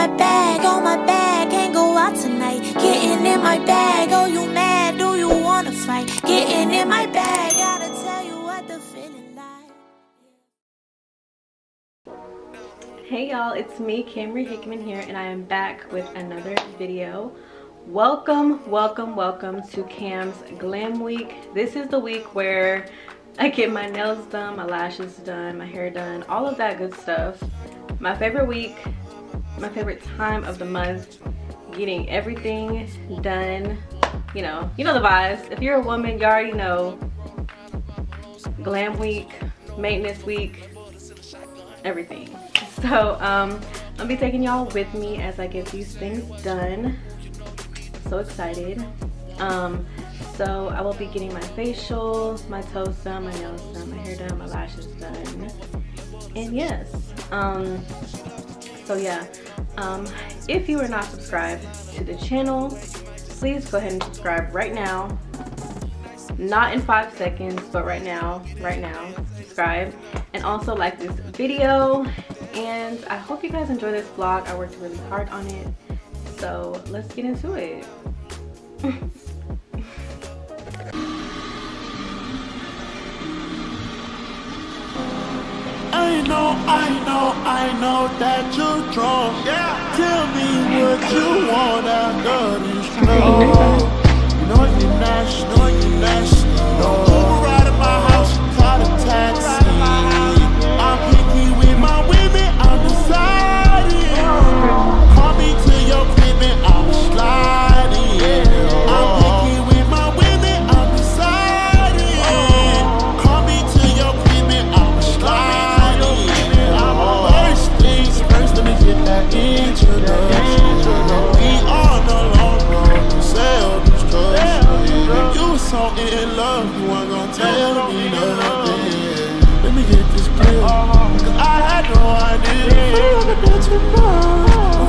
my bag, on my bag, can't go out tonight. Getting in my bag, oh you mad, do you wanna fight? Getting in my bag, gotta tell you what the feeling like. Hey y'all, it's me, Camry Hickman here, and I am back with another video. Welcome to Cam's Glam Week. This is the week where I get my nails done, my lashes done, my hair done, all of that good stuff. My favorite week, my favorite time of the month, getting everything done. You know the vibes. If you're a woman, you already know. Glam Week, maintenance week, everything. So I'll be taking y'all with me as I get these things done. So excited. So I will be getting my facial, my toes done, my nails done, my hair done, my lashes done, and yes. So yeah, if you are not subscribed to the channel, please go ahead and subscribe right now. Not in 5 seconds, but right now, subscribe, and also like this video. And I hope you guys enjoy this vlog. I worked really hard on it, so let's get into it. I know that you're drunk. Yeah. Tell me what you want after this drunk. You know you're national, No, right at my house, call a taxi. I'm picky with my women, I'm deciding. Call me to your crib and I'm sliding. I'm picky with my women, I'm deciding. Call me to your crib and I'm sliding. I'm first things first, let me get that introduction. We on the long road to self-destruction. You was so in love, you weren't gonna tell me nothing. Let me get this clear, cause I had no idea. I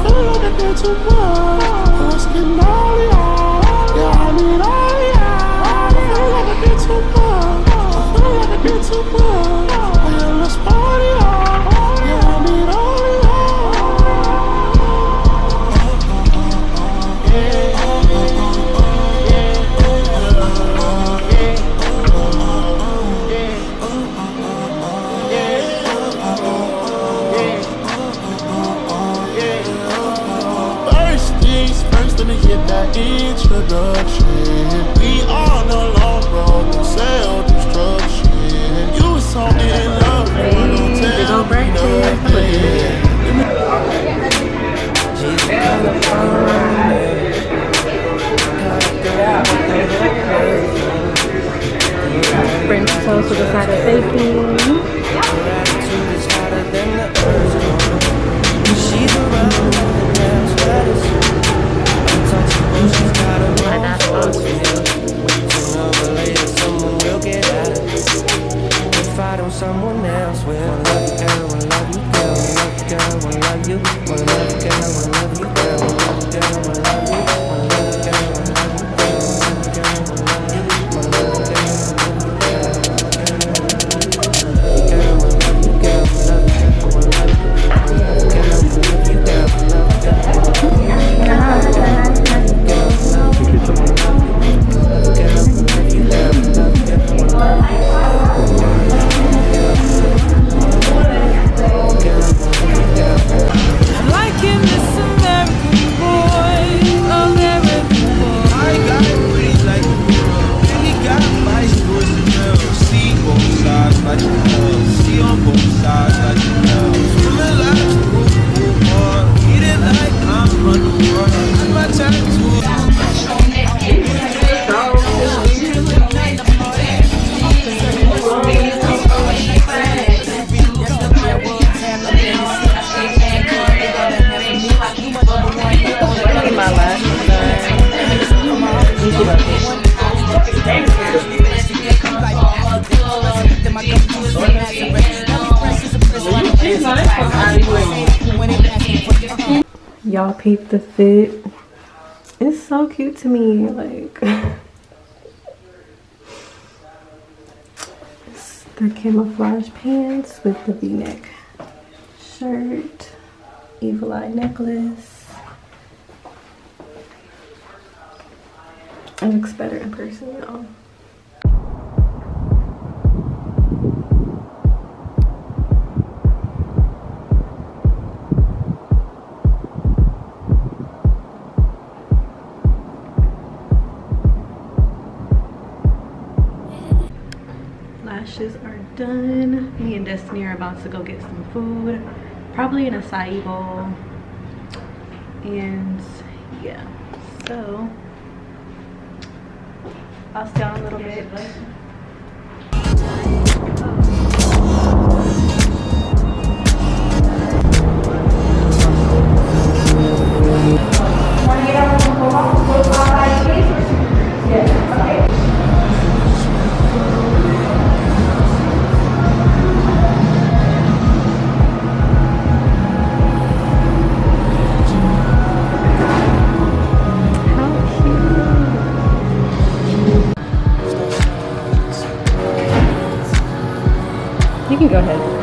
feel like I did too much. I was getting all y'all. Yeah, I need all y'all. I feel like I did too much. Oh yeah, let's party on. Yeah, I need all introduction. We on the long road to self-destruction. You was so in love, you weren't gonna tell me nothing. French toast with a side of bacon. She's around. Sooner or later, someone will get out. If I don't, someone else will. Wanna love you, girl. Wanna love you, girl. Wanna love you, girl. Wanna love you. Wanna love you, girl. Wanna love you, girl. Wanna love you, girl. Wanna love you. Wanna love you, girl. Wanna love you, girl. Wanna love you, girl. Y'all peep the fit. It's so cute to me. Like, it's the camouflage pants with the V-neck shirt. evil eye necklace. It looks better in person, y'all. Lashes are done. Me and Destiny are about to go get some food, probably an acai bowl. And yeah, so I'll stay on a little bit. You can go ahead.